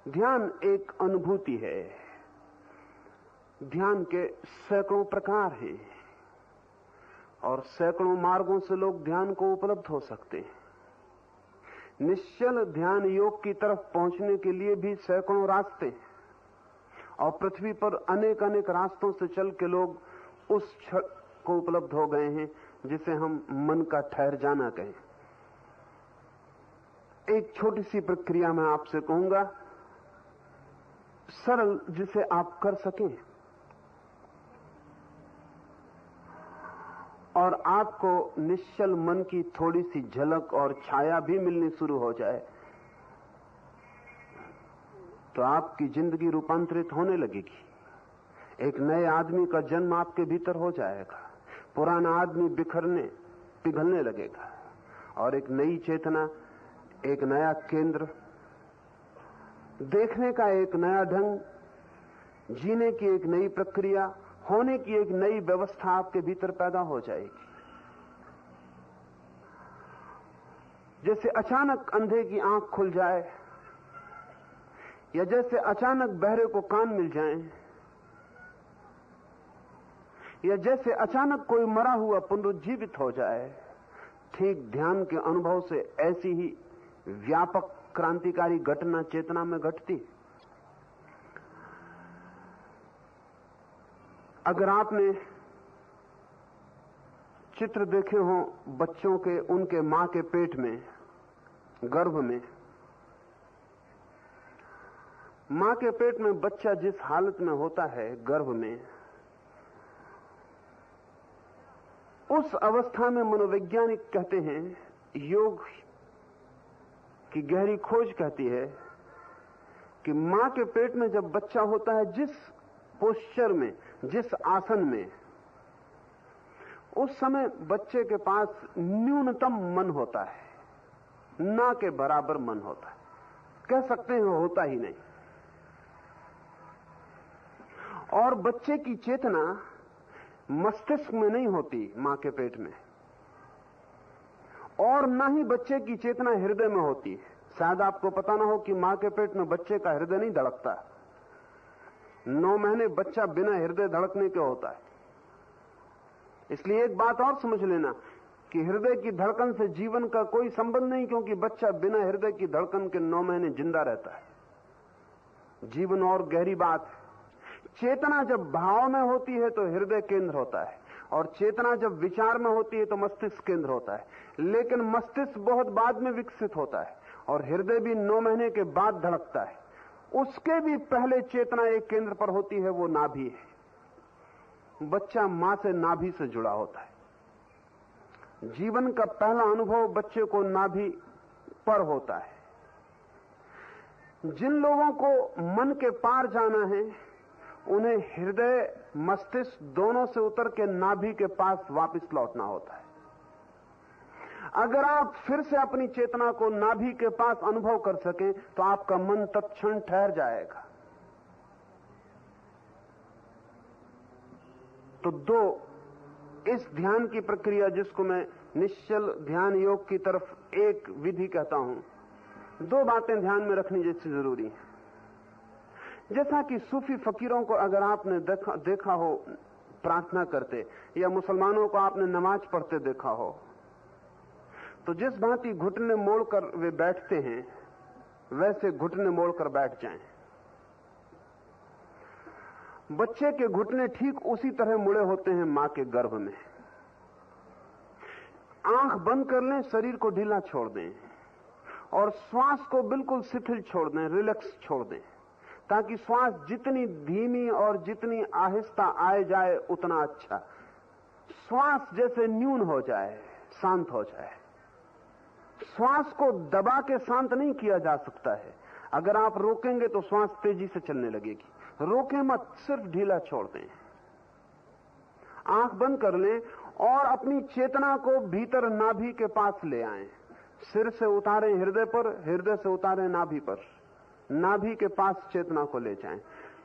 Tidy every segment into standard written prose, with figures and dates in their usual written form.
ध्यान एक अनुभूति है। ध्यान के सैकड़ों प्रकार हैं और सैकड़ों मार्गों से लोग ध्यान को उपलब्ध हो सकते हैं। निश्चल ध्यान योग की तरफ पहुंचने के लिए भी सैकड़ों रास्ते हैं और पृथ्वी पर अनेक अनेक रास्तों से चल के लोग उस क्षण को उपलब्ध हो गए हैं जिसे हम मन का ठहर जाना कहें। एक छोटी सी प्रक्रिया मैं आपसे कहूंगा, सरल, जिसे आप कर सकें और आपको निश्चल मन की थोड़ी सी झलक और छाया भी मिलनी शुरू हो जाए तो आपकी जिंदगी रूपांतरित होने लगेगी। एक नए आदमी का जन्म आपके भीतर हो जाएगा। पुराना आदमी बिखरने पिघलने लगेगा और एक नई चेतना, एक नया केंद्र, देखने का एक नया ढंग, जीने की एक नई प्रक्रिया, होने की एक नई व्यवस्था आपके भीतर पैदा हो जाएगी। जैसे अचानक अंधे की आंख खुल जाए या जैसे अचानक बहरे को कान मिल जाएं या जैसे अचानक कोई मरा हुआ पुनरुज्जीवित हो जाए, ठीक ध्यान के अनुभव से ऐसी ही व्यापक क्रांतिकारी घटना चेतना में घटती। अगर आपने चित्र देखे हो बच्चों के, उनके मां के पेट में, गर्भ में, मां के पेट में बच्चा जिस हालत में होता है गर्भ में, उस अवस्था में मनोवैज्ञानिक कहते हैं, योग की गहरी खोज कहती है कि मां के पेट में जब बच्चा होता है, जिस पोस्चर में, जिस आसन में, उस समय बच्चे के पास न्यूनतम मन होता है, ना के बराबर मन होता है, कह सकते हैं होता ही नहीं। और बच्चे की चेतना मस्तिष्क में नहीं होती मां के पेट में, और ना ही बच्चे की चेतना हृदय में होती है। शायद आपको पता ना हो कि मां के पेट में बच्चे का हृदय नहीं धड़कता। 9 महीने बच्चा बिना हृदय धड़कने के होता है। इसलिए एक बात और समझ लेना कि हृदय की धड़कन से जीवन का कोई संबंध नहीं, क्योंकि बच्चा बिना हृदय की धड़कन के 9 महीने जिंदा रहता है। जीवन और गहरी बात है। चेतना जब भाव में होती है तो हृदय केंद्र होता है, और चेतना जब विचार में होती है तो मस्तिष्क केंद्र होता है। लेकिन मस्तिष्क बहुत बाद में विकसित होता है और हृदय भी 9 महीने के बाद धड़कता है। उसके भी पहले चेतना एक केंद्र पर होती है, वो नाभि है। बच्चा मां से नाभि से जुड़ा होता है। जीवन का पहला अनुभव बच्चे को नाभि पर होता है। जिन लोगों को मन के पार जाना है, उन्हें हृदय मस्तिष्क दोनों से उतर के नाभि के पास वापस लौटना होता है। अगर आप फिर से अपनी चेतना को नाभि के पास अनुभव कर सकें तो आपका मन तत्क्षण ठहर जाएगा। तो 2 इस ध्यान की प्रक्रिया, जिसको मैं निश्चल ध्यान योग की तरफ एक विधि कहता हूं, 2 बातें ध्यान में रखनी जैसी जरूरी है। जैसा कि सूफी फकीरों को अगर आपने देखा हो प्रार्थना करते, या मुसलमानों को आपने नमाज पढ़ते देखा हो, तो जिस भांति घुटने मोड़कर वे बैठते हैं, वैसे घुटने मोड़कर बैठ जाएं। बच्चे के घुटने ठीक उसी तरह मुड़े होते हैं मां के गर्भ में। आंख बंद कर लें, शरीर को ढीला छोड़ दें और श्वास को बिल्कुल शिथिल छोड़ दें, रिलैक्स छोड़ दें, ताकि श्वास जितनी धीमी और जितनी आहिस्ता आए जाए उतना अच्छा। श्वास जैसे न्यून हो जाए, शांत हो जाए। श्वास को दबा के शांत नहीं किया जा सकता है। अगर आप रोकेंगे तो श्वास तेजी से चलने लगेगी। रोकें मत, सिर्फ ढीला छोड़ दें। आंख बंद कर लें और अपनी चेतना को भीतर नाभि के पास ले आएं। सिर से उतारें हृदय पर, हृदय से उतारें नाभि पर, नाभि के पास चेतना को ले जाएं।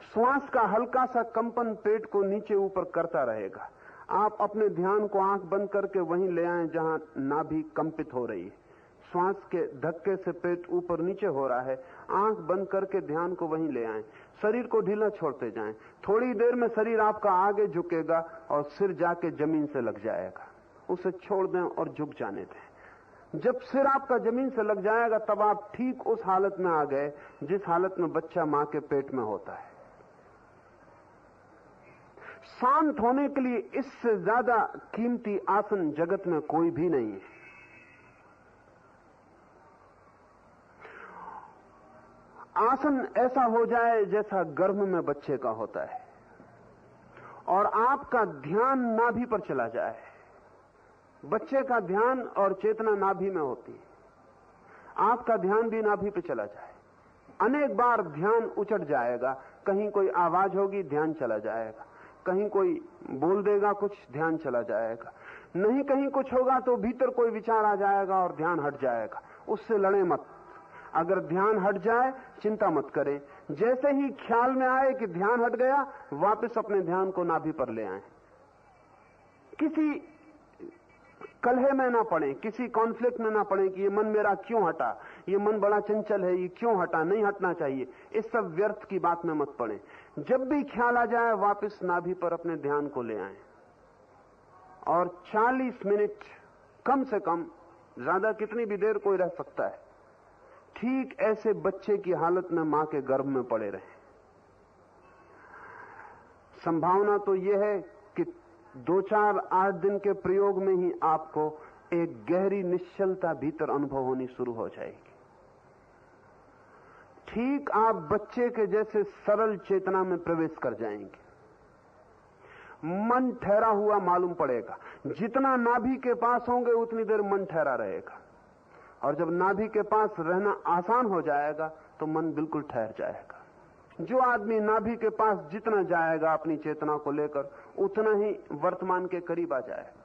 श्वास का हल्का सा कंपन पेट को नीचे ऊपर करता रहेगा। आप अपने ध्यान को आंख बंद करके वहीं ले आएं जहां नाभि कंपित हो रही है। श्वास के धक्के से पेट ऊपर नीचे हो रहा है, आंख बंद करके ध्यान को वहीं ले आएं। शरीर को ढीला छोड़ते जाएं। थोड़ी देर में शरीर आपका आगे झुकेगा और सिर जाके जमीन से लग जाएगा। उसे छोड़ दें और झुक जाने दें। जब सिर आपका जमीन से लग जाएगा तब आप ठीक उस हालत में आ गए जिस हालत में बच्चा मां के पेट में होता है। शांत होने के लिए इससे ज्यादा कीमती आसन जगत में कोई भी नहीं है। आसन ऐसा हो जाए जैसा गर्भ में बच्चे का होता है और आपका ध्यान नाभि पर चला जाए। बच्चे का ध्यान और चेतना नाभि में होती है, आपका ध्यान भी नाभि पे चला जाए। अनेक बार ध्यान उचट जाएगा, कहीं कोई आवाज होगी ध्यान चला जाएगा, कहीं कोई बोल देगा कुछ ध्यान चला जाएगा, नहीं कहीं कुछ होगा तो भीतर कोई विचार आ जाएगा और ध्यान हट जाएगा। उससे लड़े मत। अगर ध्यान हट जाए चिंता मत करें। जैसे ही ख्याल में आए कि ध्यान हट गया, वापस अपने ध्यान को नाभि पर ले आए। किसी कलह में ना पड़े, किसी कॉन्फ्लिक्ट में ना पड़े कि ये मन मेरा क्यों हटा, ये मन बड़ा चंचल है, ये क्यों हटा, नहीं हटना चाहिए। इस सब व्यर्थ की बात में मत पड़े। जब भी ख्याल आ जाए वापस नाभि पर अपने ध्यान को ले आए और 40 मिनट कम से कम, ज्यादा कितनी भी देर कोई रह सकता है, ठीक ऐसे बच्चे की हालत में मां के गर्भ में पड़े रहे। संभावना तो यह है कि 2-4-8 दिन के प्रयोग में ही आपको एक गहरी निश्चलता भीतर अनुभव होनी शुरू हो जाएगी। ठीक आप बच्चे के जैसे सरल चेतना में प्रवेश कर जाएंगे। मन ठहरा हुआ मालूम पड़ेगा। जितना नाभि के पास होंगे उतनी देर मन ठहरा रहेगा और जब नाभि के पास रहना आसान हो जाएगा तो मन बिल्कुल ठहर जाएगा। जो आदमी नाभि के पास जितना जाएगा अपनी चेतना को लेकर, उतना ही वर्तमान के करीब आ जाएगा।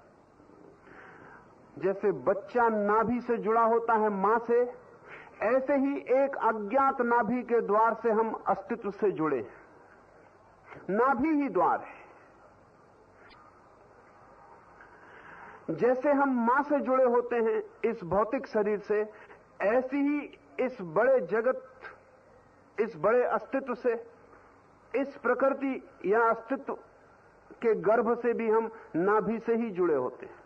जैसे बच्चा नाभि से जुड़ा होता है मां से, ऐसे ही एक अज्ञात नाभि के द्वार से हम अस्तित्व से जुड़े। नाभि ही द्वार है। जैसे हम मां से जुड़े होते हैं इस भौतिक शरीर से, ऐसी ही इस बड़े जगत, इस बड़े अस्तित्व से, इस प्रकृति या अस्तित्व के गर्भ से भी हम नाभि से ही जुड़े होते हैं।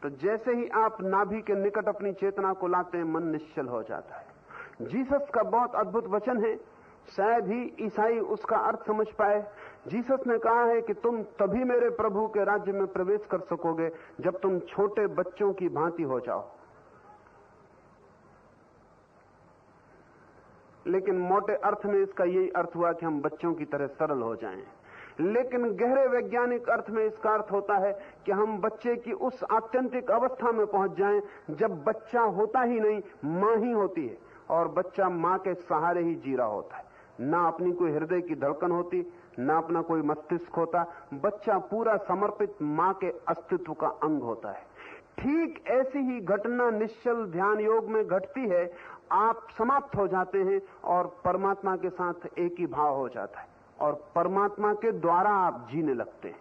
तो जैसे ही आप नाभि के निकट अपनी चेतना को लाते हैं, मन निश्चल हो जाता है। जीसस का बहुत अद्भुत वचन है, शायद ही ईसाई उसका अर्थ समझ पाए। जीसस ने कहा है कि तुम तभी मेरे प्रभु के राज्य में प्रवेश कर सकोगे जब तुम छोटे बच्चों की भांति हो जाओ। लेकिन मोटे अर्थ में इसका यही अर्थ हुआ कि हम बच्चों की तरह सरल हो जाएं। लेकिन गहरे वैज्ञानिक अर्थ में इसका अर्थ होता है कि हम बच्चे की उस आत्यंतिक अवस्था में पहुंच जाएं जब बच्चा होता ही नहीं, मां ही होती है और बच्चा मां के सहारे ही जी रहा होता है। ना अपनी कोई हृदय की धड़कन होती, ना अपना कोई मस्तिष्क होता। बच्चा पूरा समर्पित मां के अस्तित्व का अंग होता है। ठीक ऐसी ही घटना निश्चल ध्यान योग में घटती है। आप समाप्त हो जाते हैं और परमात्मा के साथ एक ही भाव हो जाता है और परमात्मा के द्वारा आप जीने लगते हैं।